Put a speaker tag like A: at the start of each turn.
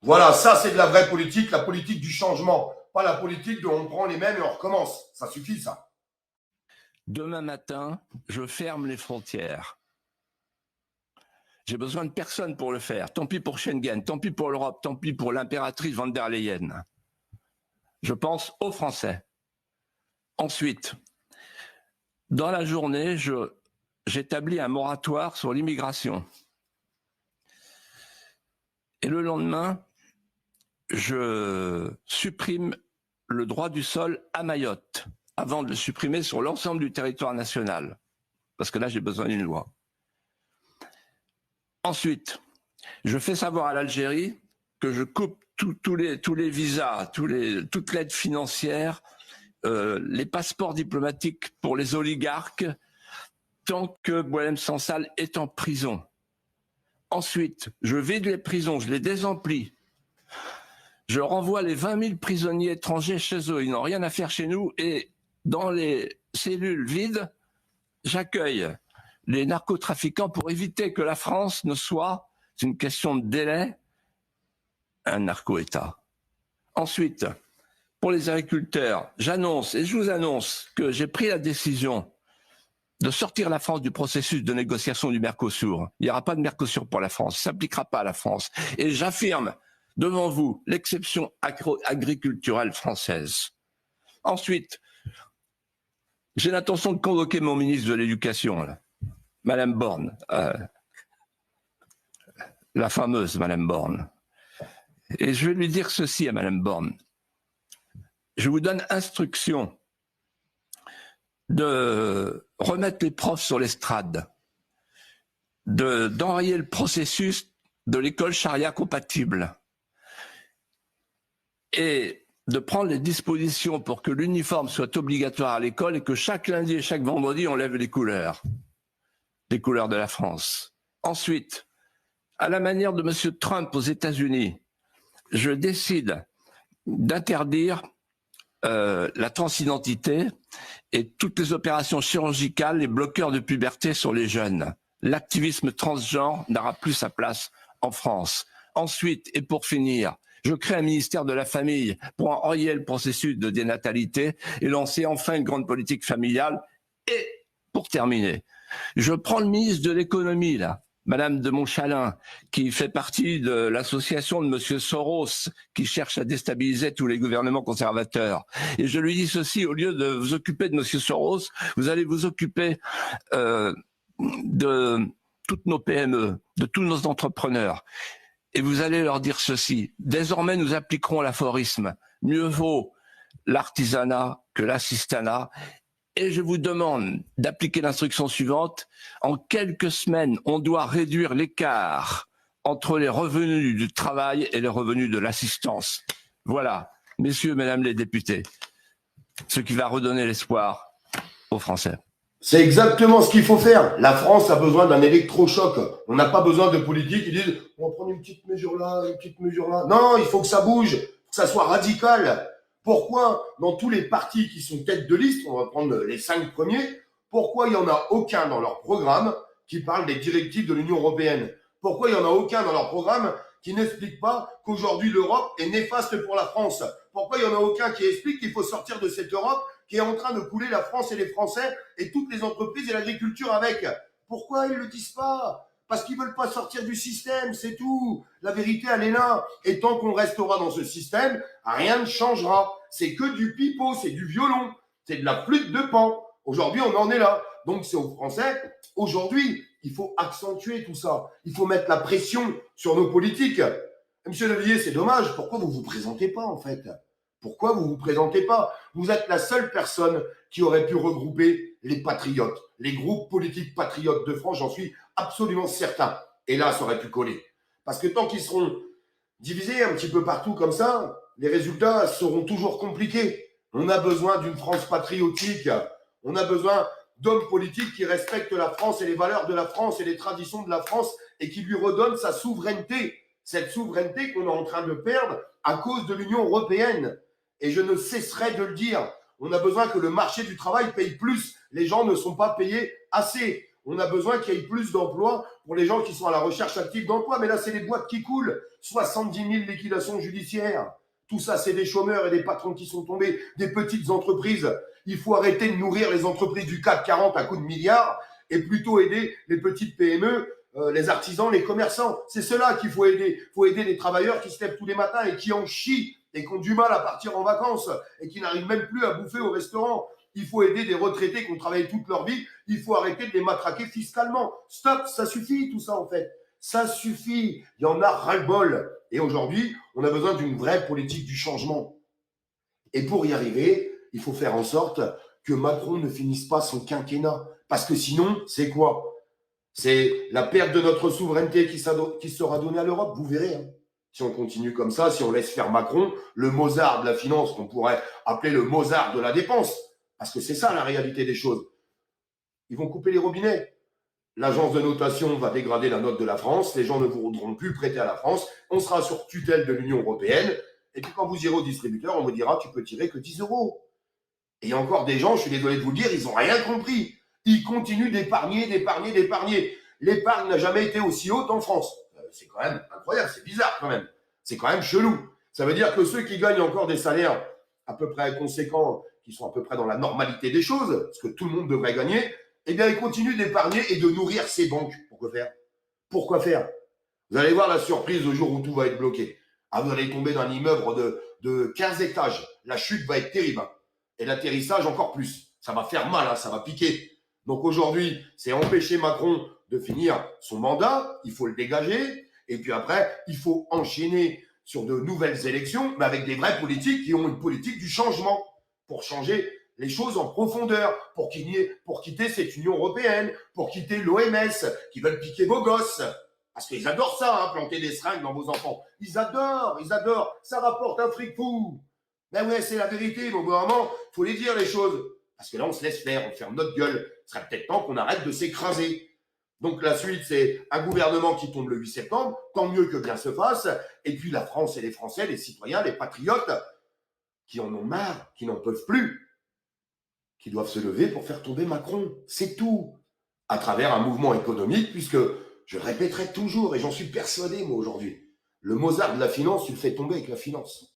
A: Voilà, ça c'est de la vraie politique, la politique du changement, pas la politique de on prend les mêmes et on recommence. Ça suffit ça.
B: Demain matin, je ferme les frontières. J'ai besoin de personne pour le faire. Tant pis pour Schengen, tant pis pour l'Europe, tant pis pour l'impératrice von der Leyen. Je pense aux Français. Ensuite, dans la journée, j'établis un moratoire sur l'immigration. Et le lendemain, je supprime le droit du sol à Mayotte, avant de le supprimer sur l'ensemble du territoire national. Parce que là, j'ai besoin d'une loi. Ensuite, je fais savoir à l'Algérie que je coupe tous les visas, toute l'aide financière, les passeports diplomatiques pour les oligarques, tant que Boualem Sansal est en prison. Ensuite, je vide les prisons, je les désemplis. Je renvoie les 20 000 prisonniers étrangers chez eux. Ils n'ont rien à faire chez nous. Et dans les cellules vides, j'accueille les narcotrafiquants pour éviter que la France ne soit, c'est une question de délai, un narco-État. Ensuite, pour les agriculteurs, j'annonce et je vous annonce que j'ai pris la décision de sortir la France du processus de négociation du Mercosur. Il n'y aura pas de Mercosur pour la France, ça ne s'appliquera pas à la France. Et j'affirme devant vous l'exception agriculturelle française. Ensuite, j'ai l'intention de convoquer mon ministre de l'Éducation, Madame Borne, la fameuse Madame Borne. Et je vais lui dire ceci à Madame Borne. Je vous donne instruction de remettre les profs sur l'estrade, d'enrayer le processus de l'école charia compatible et de prendre les dispositions pour que l'uniforme soit obligatoire à l'école et que chaque lundi et chaque vendredi, on lève les couleurs de la France. Ensuite, à la manière de M. Trump aux États-Unis, je décide d'interdire la transidentité et toutes les opérations chirurgicales, les bloqueurs de puberté sur les jeunes. L'activisme transgenre n'aura plus sa place en France. Ensuite, et pour finir, je crée un ministère de la famille pour enrayer le processus de dénatalité et lancer enfin une grande politique familiale. Et pour terminer, je prends le ministre de l'économie, là, Madame de Montchalin, qui fait partie de l'association de Monsieur Soros, qui cherche à déstabiliser tous les gouvernements conservateurs. Et je lui dis ceci, au lieu de vous occuper de Monsieur Soros, vous allez vous occuper de toutes nos PME, de tous nos entrepreneurs. Et vous allez leur dire ceci, désormais nous appliquerons l'aphorisme, mieux vaut l'artisanat que l'assistanat. Et je vous demande d'appliquer l'instruction suivante. En quelques semaines, on doit réduire l'écart entre les revenus du travail et les revenus de l'assistance. Voilà, messieurs, mesdames les députés, ce qui va redonner l'espoir aux Français.
A: C'est exactement ce qu'il faut faire. La France a besoin d'un électrochoc. On n'a pas besoin de politiques qui disent on va prendre une petite mesure là, une petite mesure là. Non, il faut que ça bouge, que ça soit radical. Pourquoi, dans tous les partis qui sont tête de liste, on va prendre les 5 premiers, pourquoi il n'y en a aucun dans leur programme qui parle des directives de l'Union européenne? Pourquoi il n'y en a aucun dans leur programme qui n'explique pas qu'aujourd'hui l'Europe est néfaste pour la France? Pourquoi il n'y en a aucun qui explique qu'il faut sortir de cette Europe qui est en train de couler la France et les Français et toutes les entreprises et l'agriculture avec? Pourquoi ils ne le disent pas? Parce qu'ils ne veulent pas sortir du système, c'est tout. La vérité, elle est là. Et tant qu'on restera dans ce système, rien ne changera. C'est que du pipeau, c'est du violon, c'est de la flûte de Pan. Aujourd'hui, on en est là. Donc, c'est aux Français. Aujourd'hui, il faut accentuer tout ça. Il faut mettre la pression sur nos politiques. Monsieur Levillier, c'est dommage. Pourquoi vous ne vous présentez pas, en fait? Pourquoi vous ne vous présentez pas? Vous êtes la seule personne qui aurait pu regrouper les patriotes, les groupes politiques patriotes de France, j'en suis absolument certain. Et là, ça aurait pu coller. Parce que tant qu'ils seront divisés un petit peu partout comme ça, les résultats seront toujours compliqués. On a besoin d'une France patriotique. On a besoin d'hommes politiques qui respectent la France et les valeurs de la France et les traditions de la France et qui lui redonnent sa souveraineté. Cette souveraineté qu'on est en train de perdre à cause de l'Union européenne. Et je ne cesserai de le dire. On a besoin que le marché du travail paye plus. Les gens ne sont pas payés assez. On a besoin qu'il y ait plus d'emplois pour les gens qui sont à la recherche active d'emploi. Mais là, c'est les boîtes qui coulent. 70 000 liquidations judiciaires. Tout ça, c'est des chômeurs et des patrons qui sont tombés, des petites entreprises. Il faut arrêter de nourrir les entreprises du CAC 40 à coups de milliards et plutôt aider les petites PME, les artisans, les commerçants. C'est cela qu'il faut aider. Il faut aider les travailleurs qui se lèvent tous les matins et qui en chient et qui ont du mal à partir en vacances et qui n'arrivent même plus à bouffer au restaurant. Il faut aider des retraités qui ont travaillé toute leur vie. Il faut arrêter de les matraquer fiscalement. Stop, ça suffit tout ça en fait. Ça suffit. Il y en a ras-le-bol. Et aujourd'hui, on a besoin d'une vraie politique du changement. Et pour y arriver, il faut faire en sorte que Macron ne finisse pas son quinquennat. Parce que sinon, c'est quoi? C'est la perte de notre souveraineté qui sera donnée à l'Europe. Vous verrez. Hein. Si on continue comme ça, si on laisse faire Macron, le Mozart de la finance, qu'on pourrait appeler le Mozart de la dépense. Parce que c'est ça la réalité des choses. Ils vont couper les robinets. L'agence de notation va dégrader la note de la France. Les gens ne voudront plus prêter à la France. On sera sur tutelle de l'Union européenne. Et puis quand vous irez au distributeur, on vous dira tu peux tirer que 10 euros. Et il y a encore des gens, je suis désolé de vous le dire, ils n'ont rien compris. Ils continuent d'épargner. L'épargne n'a jamais été aussi haute en France. C'est quand même incroyable, c'est bizarre quand même. C'est quand même chelou. Ça veut dire que ceux qui gagnent encore des salaires à peu près conséquents, qui sont à peu près dans la normalité des choses, ce que tout le monde devrait gagner, eh bien, ils continuent d'épargner et de nourrir ces banques. Pourquoi faire? Vous allez voir la surprise le jour où tout va être bloqué. Ah, vous allez tomber dans un immeuble de 15 étages. La chute va être terrible. Et l'atterrissage encore plus. Ça va faire mal, hein, ça va piquer. Donc aujourd'hui, c'est empêcher Macron de finir son mandat. Il faut le dégager. Et puis après, il faut enchaîner sur de nouvelles élections, mais avec des vrais politiques qui ont une politique du changement pour changer les choses en profondeur, pour quitter cette Union européenne, pour quitter l'OMS, qui veulent piquer vos gosses. Parce qu'ils adorent ça, hein, planter des seringues dans vos enfants. Ils adorent. Ça rapporte un fric fou. Ben ouais, c'est la vérité, mais au bout d'un moment, il faut les dire les choses. Parce que là, on se laisse faire, on ferme notre gueule. Ce serait peut-être temps qu'on arrête de s'écraser. Donc la suite, c'est un gouvernement qui tombe le 8 septembre, tant mieux que bien se fasse. Et puis la France et les Français, les citoyens, les patriotes, qui en ont marre, qui n'en peuvent plus, qui doivent se lever pour faire tomber Macron. C'est tout. À travers un mouvement économique, puisque je répéterai toujours, et j'en suis persuadé, moi, aujourd'hui, le Mozart de la finance, tu le fais tomber avec la finance.